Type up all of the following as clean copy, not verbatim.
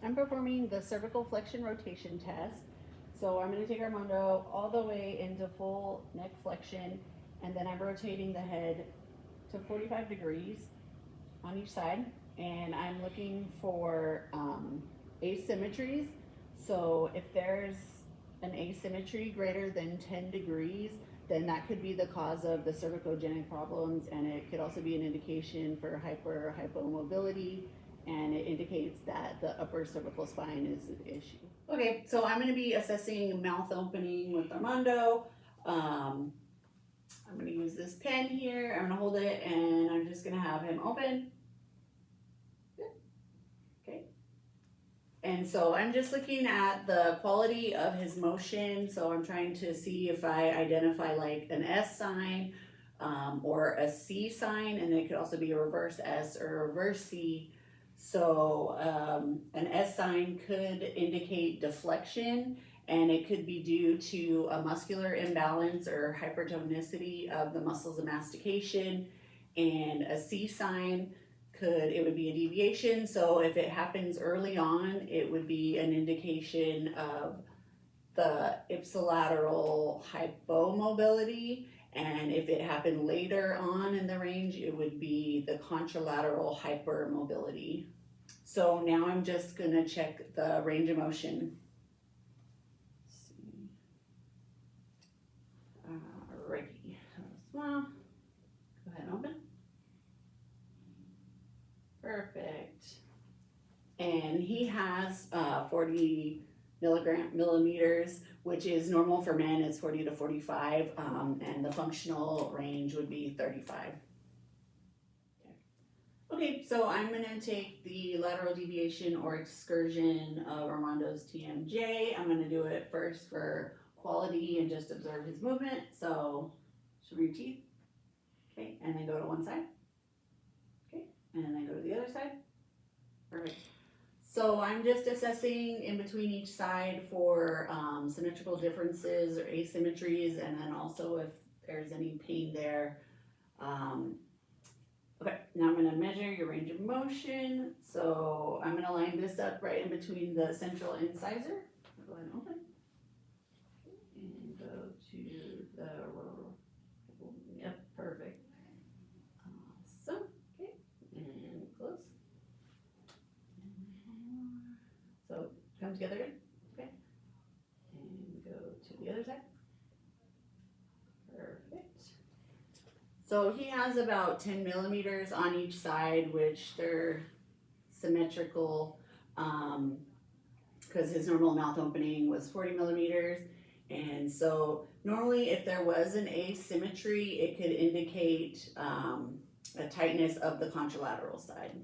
I'm performing the cervical flexion rotation test. So I'm going to take Armando all the way into full neck flexion, and then I'm rotating the head to 45 degrees on each side, and I'm looking for asymmetries. So if there's an asymmetry greater than 10 degrees, then that could be the cause of the cervicogenic problems, and it could also be an indication for hypomobility, and it indicates that the upper cervical spine is an issue. Okay, so I'm going to be assessing mouth opening with Armando. I'm going to use this pen here. I'm going to hold it, and I'm just going to have him open. Okay. And so I'm just looking at the quality of his motion. So I'm trying to see if I identify like an S sign or a C sign, and it could also be a reverse S or a reverse C. So an S sign could indicate deflection, and it could be due to a muscular imbalance or hypertonicity of the muscles of mastication. And a C sign it would be a deviation. So if it happens early on, it would be an indication of the ipsilateral hypomobility. And if it happened later on in the range, it would be the contralateral hypermobility. So now I'm just gonna check the range of motion. Let's see. Righty. Well, go ahead and open. Perfect. And he has 40 millimeters, which is normal for men. It's 40 to 45, and the functional range would be 35. Okay, so I'm gonna take the lateral deviation or excursion of Armando's TMJ. I'm gonna do it first for quality and just observe his movement. So show me your teeth. Okay, and then go to one side. Okay, and then go to the other side. Perfect. So I'm just assessing in between each side for symmetrical differences or asymmetries, and then also if there's any pain there. Okay, now I'm going to measure your range of motion. So I'm going to line this up right in between the central incisor. Go ahead and open. And go to the, yep, perfect. Awesome. Okay, and close. So come together again. Okay, and go to the other side. Perfect. So he has about 10 millimeters on each side, which they're symmetrical because his normal mouth opening was 40 millimeters. And so normally if there was an asymmetry, it could indicate a tightness of the contralateral side.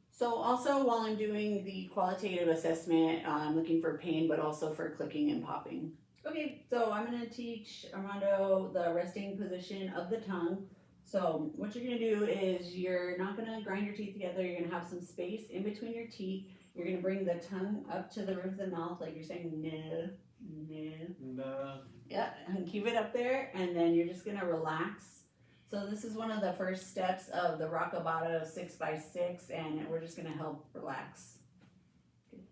So also while I'm doing the qualitative assessment, I'm looking for pain, but also for clicking and popping. Okay, so I'm going to teach Armando the resting position of the tongue. So what you're going to do is you're not going to grind your teeth together. You're going to have some space in between your teeth. You're going to bring the tongue up to the roof of the mouth like you're saying no, no. No. Yeah, and keep it up there, and then you're just going to relax. So this is one of the first steps of the Rockabata 6x6, and we're just going to help relax. Okay.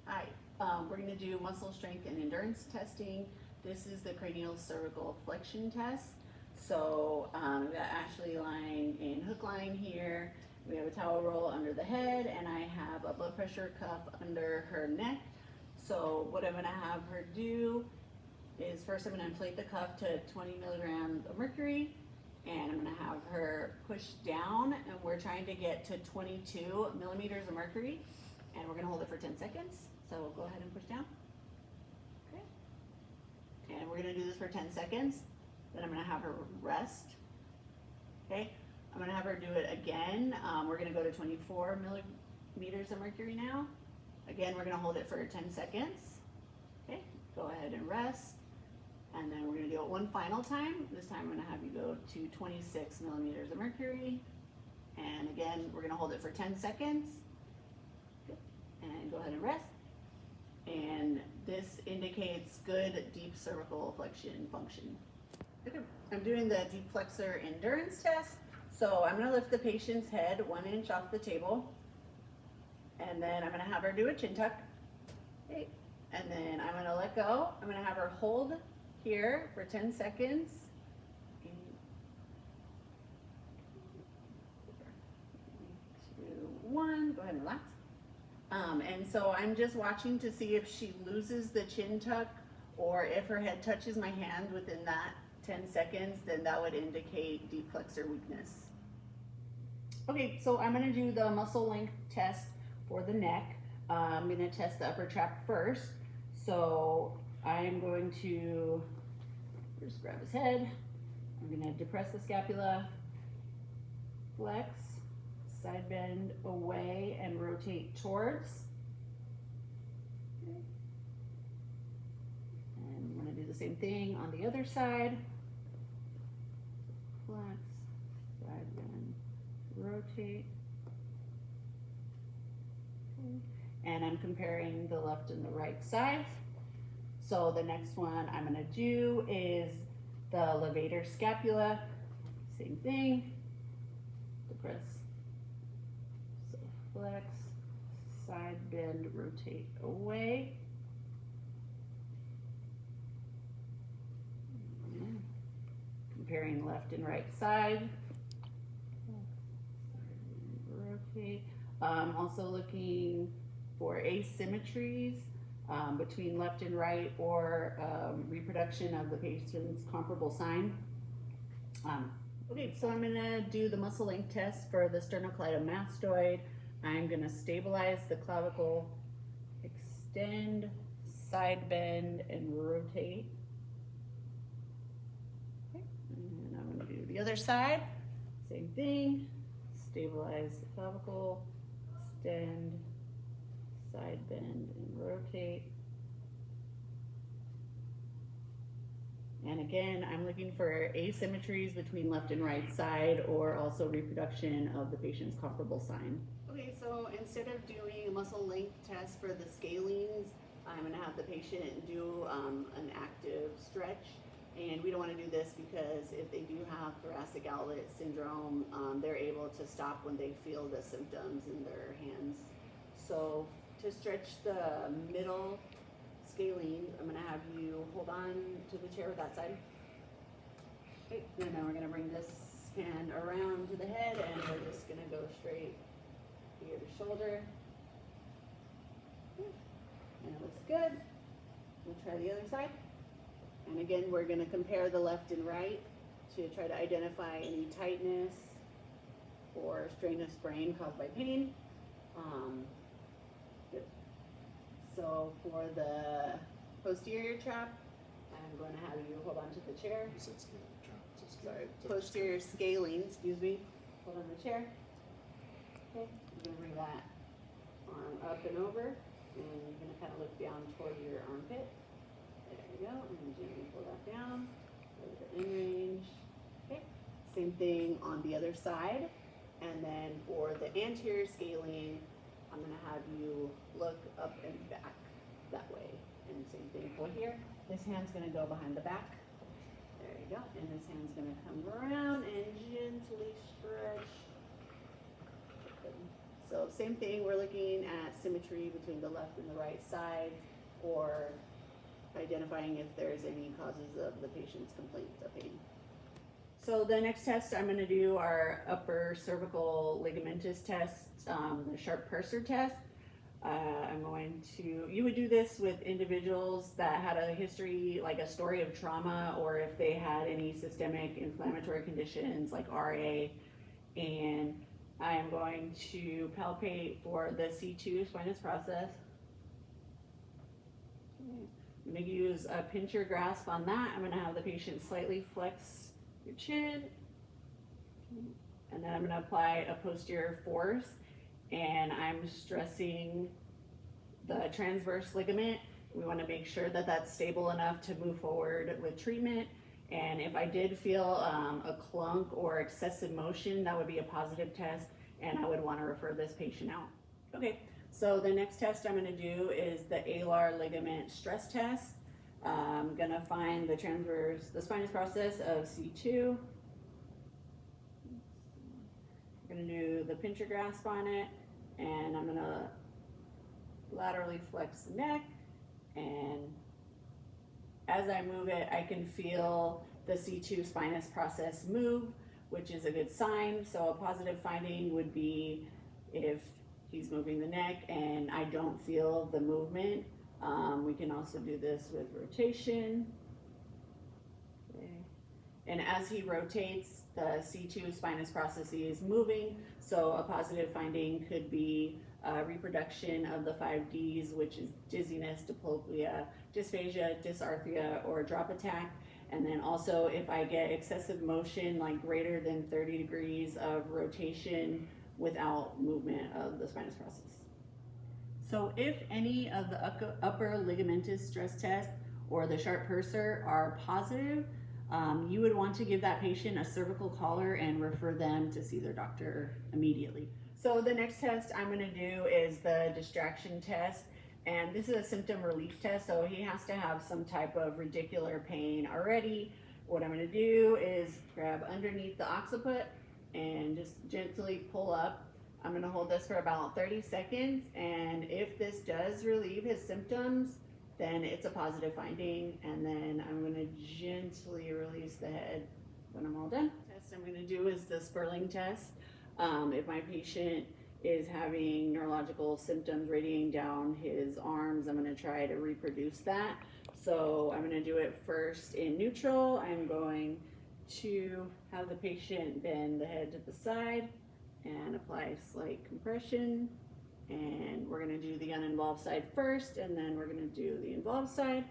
Hi. We're going to do muscle strength and endurance testing. This is the cranial cervical flexion test. So we've got Ashley lying in hook line here. We have a towel roll under the head, and I have a blood pressure cuff under her neck. So what I'm going to have her do is first I'm going to inflate the cuff to 20 milligrams of mercury, and I'm going to have her push down, and we're trying to get to 22 millimeters of mercury, and we're going to hold it for 10 seconds. So go ahead and push down. Okay. And we're going to do this for 10 seconds. Then I'm going to have her rest. Okay. I'm going to have her do it again. We're going to go to 24 millimeters of mercury now. Again, we're going to hold it for 10 seconds. Okay. Go ahead and rest. And then we're going to do it one final time. This time I'm going to have you go to 26 millimeters of mercury. And again, we're going to hold it for 10 seconds. Okay. And go ahead and rest. And this indicates good deep cervical flexion function. Okay, I'm doing the deep flexor endurance test. So I'm going to lift the patient's head 1 inch off the table. And then I'm gonna have her do a chin tuck. Okay. And then I'm gonna let go. I'm gonna have her hold here for 10 seconds. 3, 2, 1, go ahead and relax. And so I'm just watching to see if she loses the chin tuck, or if her head touches my hand within that 10 seconds, then that would indicate deep flexor weakness. Okay, so I'm gonna do the muscle length test for the neck. I'm gonna test the upper trap first. So I'm going to just grab his head. I'm gonna depress the scapula, flex, side bend away, and rotate towards. Okay. And I'm gonna do the same thing on the other side. Flex, side bend, rotate. Okay. And I'm comparing the left and the right sides. So the next one I'm gonna do is the levator scapula. Same thing, depress, so flex, side bend, rotate away. Comparing left and right side. Rotate. Also looking for asymmetries between left and right, or reproduction of the patient's comparable sign. Okay, so I'm gonna do the muscle length test for the sternocleidomastoid. I'm gonna stabilize the clavicle, extend, side bend, and rotate. Okay, and I'm gonna do the other side. Same thing, stabilize the clavicle, extend, side bend, and rotate. And again, I'm looking for asymmetries between left and right side, or also reproduction of the patient's comparable sign. Okay, so instead of doing a muscle length test for the scalenes, I'm gonna have the patient do an active stretch. And we don't wanna do this because if they do have thoracic outlet syndrome, they're able to stop when they feel the symptoms in their hands. So to stretch the middle scalene, I'm gonna have you hold on to the chair with that side. Okay, and then we're gonna bring this hand around to the head, and we're just gonna go straight ear to shoulder. Okay. And it looks good. We'll try the other side. And again, we're gonna compare the left and right to try to identify any tightness or strain of sprain caused by pain. Good. So for the posterior trap, I'm going to have you hold on to the chair. You said scale trap. Sorry, posterior scaling, excuse me. Hold on the chair. Okay, you're going to bring that arm up and over, and you're going to kind of look down toward your armpit. There you go, and then gently pull that down. Go to the in range. Okay, same thing on the other side. And then for the anterior scaling, I'm going to have you look up and back that way. And same thing for here. This hand's going to go behind the back. There you go. And this hand's going to come around and gently stretch. So same thing, we're looking at symmetry between the left and the right side, or identifying if there's any causes of the patient's complaints of pain. So the next test I'm going to do our upper cervical ligamentous test, the sharp purser test. You would do this with individuals that had a history, like a story of trauma, or if they had any systemic inflammatory conditions like RA. And I am going to palpate for the C2 spinous process. I'm going to use a pincher grasp on that. I'm going to have the patient slightly flex your chin, and then I'm going to apply a posterior force, and I'm stressing the transverse ligament. We want to make sure that that's stable enough to move forward with treatment. And if I did feel a clunk or excessive motion, that would be a positive test, and I would want to refer this patient out. Okay, so the next test I'm going to do is the alar ligament stress test. I'm going to find the spinous process of C2. I'm going to do the pincher grasp on it, and I'm going to laterally flex the neck, and as I move it, I can feel the C2 spinous process move, which is a good sign. So a positive finding would be if he's moving the neck and I don't feel the movement. We can also do this with rotation. Okay. And as he rotates, the C2 spinous process is moving. So a positive finding could be reproduction of the 5 Ds, which is dizziness, diplopia, dysphagia, dysarthria, or drop attack. And then also if I get excessive motion, like greater than 30 degrees of rotation without movement of the spinous process. So if any of the upper ligamentous stress test or the sharp purser are positive, you would want to give that patient a cervical collar and refer them to see their doctor immediately. So the next test I'm going to do is the distraction test, and this is a symptom relief test, so he has to have some type of radicular pain already. What I'm going to do is grab underneath the occiput and just gently pull up. I'm going to hold this for about 30 seconds, and if this does relieve his symptoms, then it's a positive finding, and then I'm going to gently release the head when I'm all done. The test I'm going to do is the Sperling test. If my patient is having neurological symptoms radiating down his arms, I'm going to try to reproduce that. So I'm going to do it first in neutral. I'm going to have the patient bend the head to the side and apply slight compression. And we're going to do the uninvolved side first, and then we're going to do the involved side.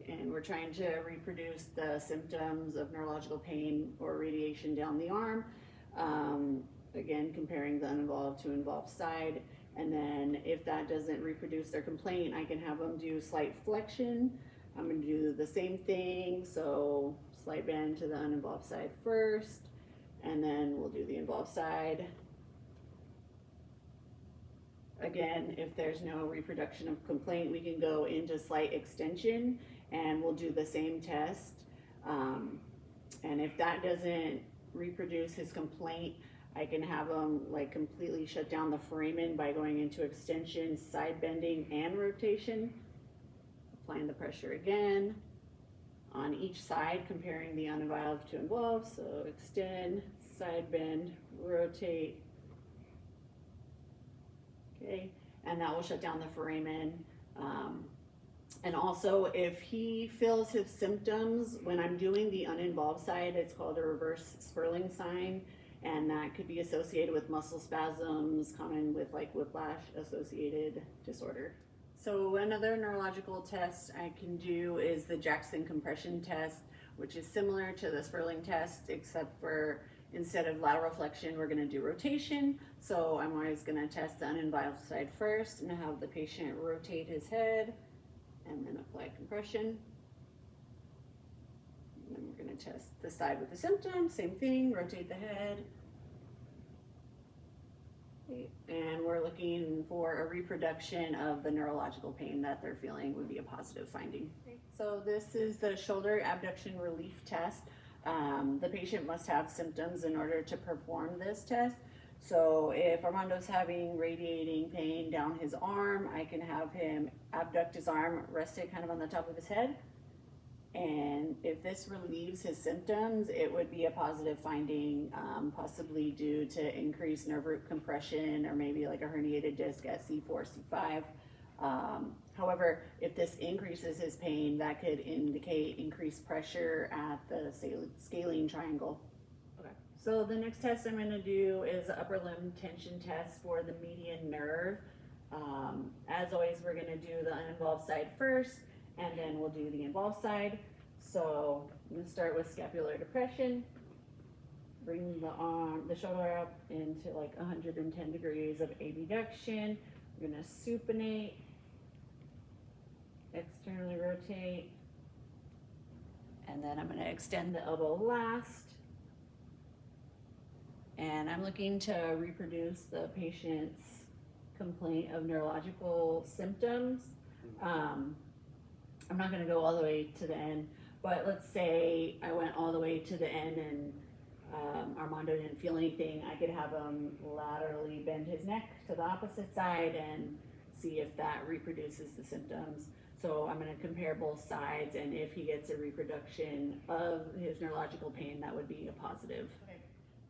And we're trying to reproduce the symptoms of neurological pain or radiation down the arm. Again, comparing the uninvolved to involved side. And then if that doesn't reproduce their complaint, I can have them do slight flexion. I'm going to do the same thing. So slight bend to the uninvolved side first, and then we'll do the involved side. Again, if there's no reproduction of complaint, we can go into slight extension and we'll do the same test. And if that doesn't reproduce his complaint, I can have him like completely shut down the foramen by going into extension, side bending, and rotation. Applying the pressure again on each side, comparing the uninvolved to involved. So extend, side bend, rotate. Okay, and that will shut down the foramen. And also, if he feels his symptoms when I'm doing the uninvolved side, it's called a reverse Sperling sign, and that could be associated with muscle spasms, common with like whiplash associated disorder. So another neurological test I can do is the Jackson compression test, which is similar to the Sperling test, except for instead of lateral flexion, we're going to do rotation. So I'm always going to test the uninvolved side first and have the patient rotate his head and then apply compression. And then we're going to test the side with the symptoms, same thing, rotate the head. Okay. And we're looking for a reproduction of the neurological pain that they're feeling would be a positive finding. Okay. So this is the shoulder abduction relief test. The patient must have symptoms in order to perform this test. So if Armando's having radiating pain down his arm, I can have him abduct his arm, rest it kind of on the top of his head. And if this relieves his symptoms, it would be a positive finding, possibly due to increased nerve root compression or maybe like a herniated disc at C4, C5. However, if this increases his pain, that could indicate increased pressure at the scalene triangle. Okay. So the next test I'm going to do is the upper limb tension test for the median nerve. As always, we're going to do the uninvolved side first, and then we'll do the involved side. So I'm going to start with scapular depression. Bring the shoulder up into like 110 degrees of abduction. We're going to supinate. Externally rotate, and then I'm going to extend the elbow last, and I'm looking to reproduce the patient's complaint of neurological symptoms. I'm not going to go all the way to the end, but let's say I went all the way to the end and Armando didn't feel anything, I could have him laterally bend his neck to the opposite side and see if that reproduces the symptoms. So I'm going to compare both sides, and if he gets a reproduction of his neurological pain, that would be a positive. Okay.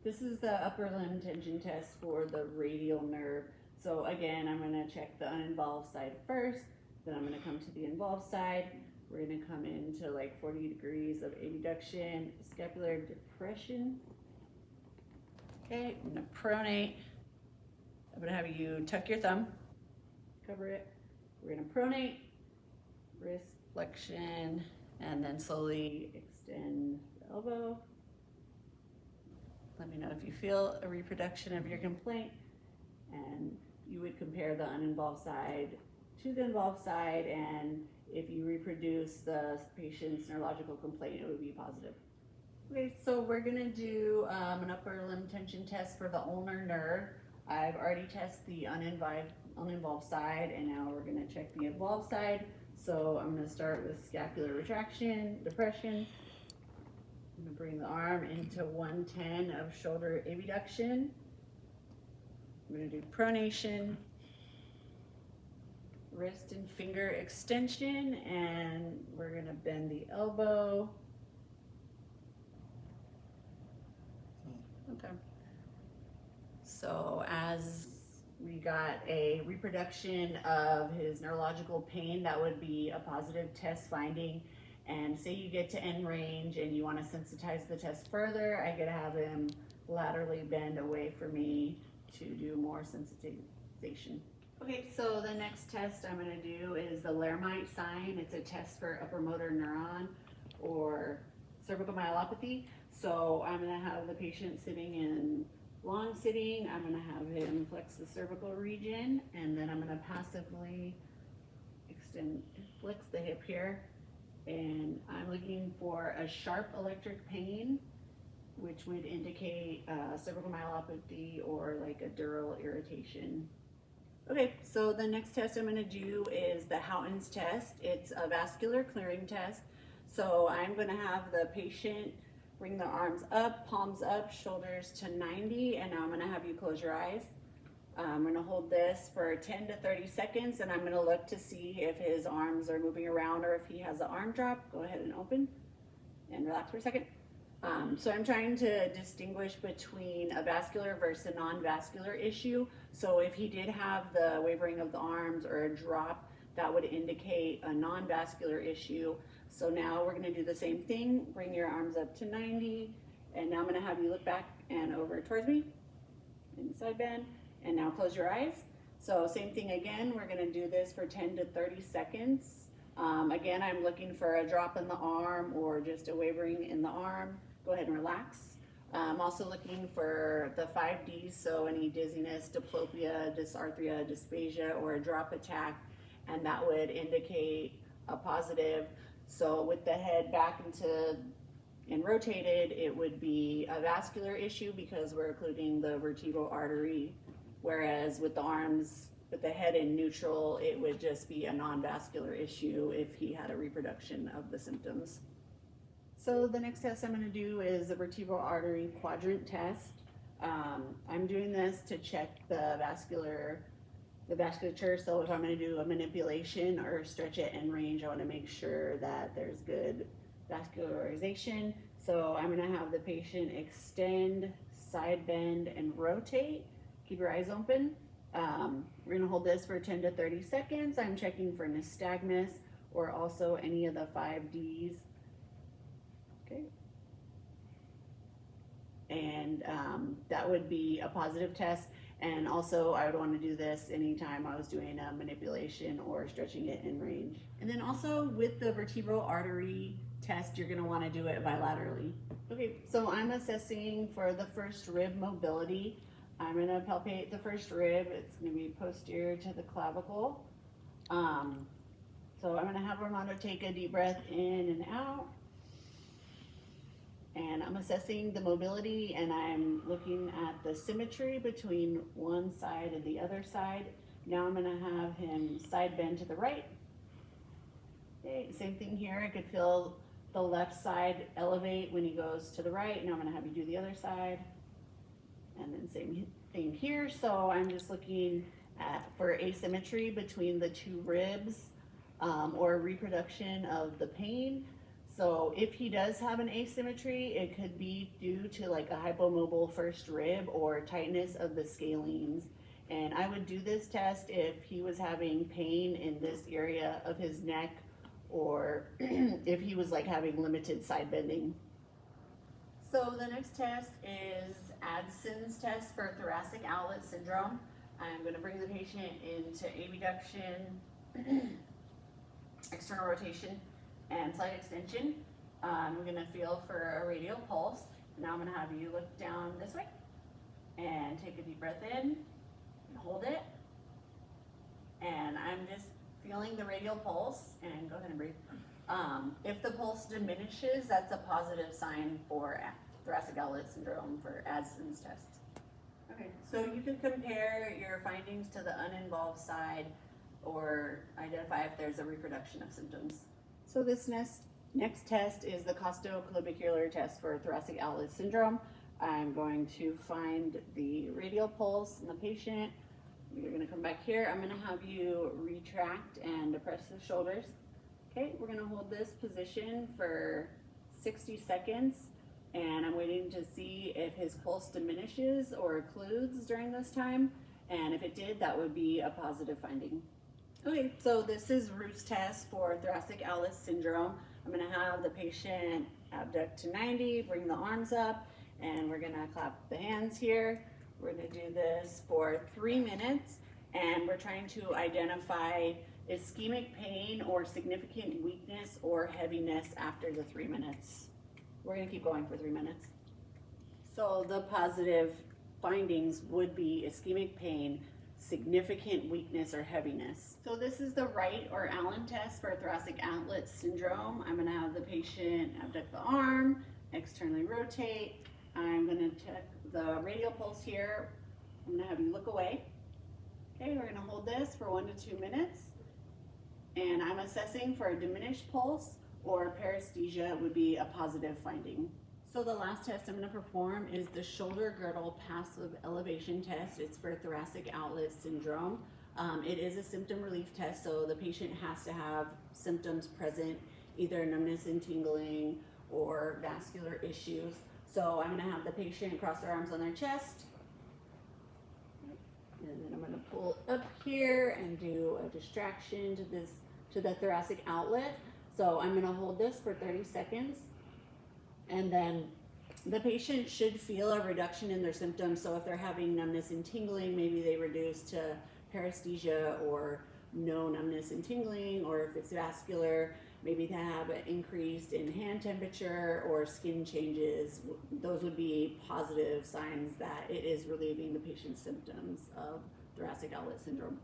This is the upper limb tension test for the radial nerve. So again, I'm going to check the uninvolved side first, then I'm going to come to the involved side. We're going to come into like 40 degrees of abduction, scapular depression. Okay, I'm going to pronate. I'm going to have you tuck your thumb, cover it. We're going to pronate, wrist flexion, and then slowly extend the elbow. Let me know if you feel a reproduction of your complaint, and you would compare the uninvolved side to the involved side, and if you reproduce the patient's neurological complaint, it would be positive. Okay, so we're gonna do an upper limb tension test for the ulnar nerve. I've already tested the uninvolved side, and now we're gonna check the involved side. So I'm gonna start with scapular retraction, depression. I'm gonna bring the arm into 110 of shoulder abduction. I'm gonna do pronation, wrist and finger extension, and we're gonna bend the elbow. Okay. So as we got a reproduction of his neurological pain, that would be a positive test finding. And say you get to end range and you want to sensitize the test further, I could have him laterally bend away from me to do more sensitization. Okay, so the next test I'm going to do is the Lermite sign. It's a test for upper motor neuron or cervical myelopathy. So I'm going to have the patient sitting in long sitting. I'm going to have him flex the cervical region, and then I'm going to passively flex the hip here. And I'm looking for a sharp electric pain, which would indicate cervical myelopathy or like a dural irritation. Okay, so the next test I'm going to do is the Houghton's test. It's a vascular clearing test. So I'm going to have the patient bring the arms up, palms up, shoulders to 90, and now I'm going to have you close your eyes. I'm going to hold this for 10 to 30 seconds, and I'm going to look to see if his arms are moving around or if he has an arm drop. Go ahead and open and relax for a second. So I'm trying to distinguish between a vascular versus a non-vascular issue. So if he did have the wavering of the arms or a drop, that would indicate a non-vascular issue. So now we're going to do the same thing. Bring your arms up to 90, and now I'm going to have you look back and over towards me in side bend. And now close your eyes. So same thing again, we're gonna do this for 10 to 30 seconds. Again, I'm looking for a drop in the arm or just a wavering in the arm. Go ahead and relax. I'm also looking for the 5 Ds, so any dizziness, diplopia, dysarthria, dysphagia, or a drop attack, and that would indicate a positive. So with the head back into and rotated, it would be a vascular issue because we're occluding the vertebral artery. Whereas with the arms, with the head in neutral, it would just be a non-vascular issue if he had a reproduction of the symptoms. So the next test I'm going to do is a vertebral artery quadrant test. I'm doing this to check the vasculature. So if I'm going to do a manipulation or stretch at end range, I want to make sure that there's good vascularization. So I'm going to have the patient extend, side bend, and rotate. Keep your eyes open. We're going to hold this for 10 to 30 seconds. I'm checking for nystagmus or also any of the 5 Ds. Okay. And that would be a positive test. And also I would want to do this anytime I was doing a manipulation or stretching it in range. And then also with the vertebral artery test, you're going to want to do it bilaterally. Okay, so I'm assessing for the first rib mobility. I'm going to palpate the first rib. It's going to be posterior to the clavicle. So I'm going to have Armando take a deep breath in and out. And I'm assessing the mobility, and I'm looking at the symmetry between one side and the other side. Now I'm going to have him side bend to the right. Okay, same thing here. I could feel the left side elevate when he goes to the right. Now I'm gonna have you do the other side. And then same thing here. So I'm just looking for asymmetry between the two ribs or reproduction of the pain. So if he does have an asymmetry, it could be due to like a hypomobile first rib or tightness of the scalenes. And I would do this test if he was having pain in this area of his neck, or if he was like having limited side bending. So the next test is Addison's test for thoracic outlet syndrome. I'm going to bring the patient into abduction, external rotation, and slight extension. We're going to feel for a radial pulse. Now I'm going to have you look down this way and take a deep breath in and hold it. And I'm just feeling the radial pulse, and go ahead and breathe. If the pulse diminishes, that's a positive sign for thoracic outlet syndrome for Addison's test. Okay, so you can compare your findings to the uninvolved side or identify if there's a reproduction of symptoms. So this next test is the costoclavicular test for thoracic outlet syndrome. I'm going to find the radial pulse in the patient. You're going to come back here. I'm going to have you retract and depress the shoulders. Okay, we're going to hold this position for 60 seconds, and I'm waiting to see if his pulse diminishes or occludes during this time. And if it did, that would be a positive finding. Okay, so this is Root's test for thoracic outlet syndrome. I'm going to have the patient abduct to 90, bring the arms up, and we're going to clap the hands here. We're going to do this for 3 minutes, and we're trying to identify ischemic pain or significant weakness or heaviness after the 3 minutes. We're going to keep going for 3 minutes. So the positive findings would be ischemic pain, significant weakness or heaviness. So this is the Wright or Allen test for thoracic outlet syndrome. I'm going to have the patient abduct the arm, externally rotate. I'm going to check the radial pulse here. I'm going to have you look away. Okay, we're going to hold this for 1 to 2 minutes. And I'm assessing for a diminished pulse or paresthesia would be a positive finding. So the last test I'm going to perform is the shoulder girdle passive elevation test. It's for thoracic outlet syndrome. It is a symptom relief test, so the patient has to have symptoms present, either numbness and tingling or vascular issues. So I'm going to have the patient cross their arms on their chest, and then I'm going to pull up here and do a distraction to the thoracic outlet. So I'm going to hold this for 30 seconds, and then the patient should feel a reduction in their symptoms. So if they're having numbness and tingling, maybe they reduce to paresthesia or no numbness and tingling, or if it's vascular, maybe they have an increase in hand temperature or skin changes. Those would be positive signs that it is relieving the patient's symptoms of thoracic outlet syndrome.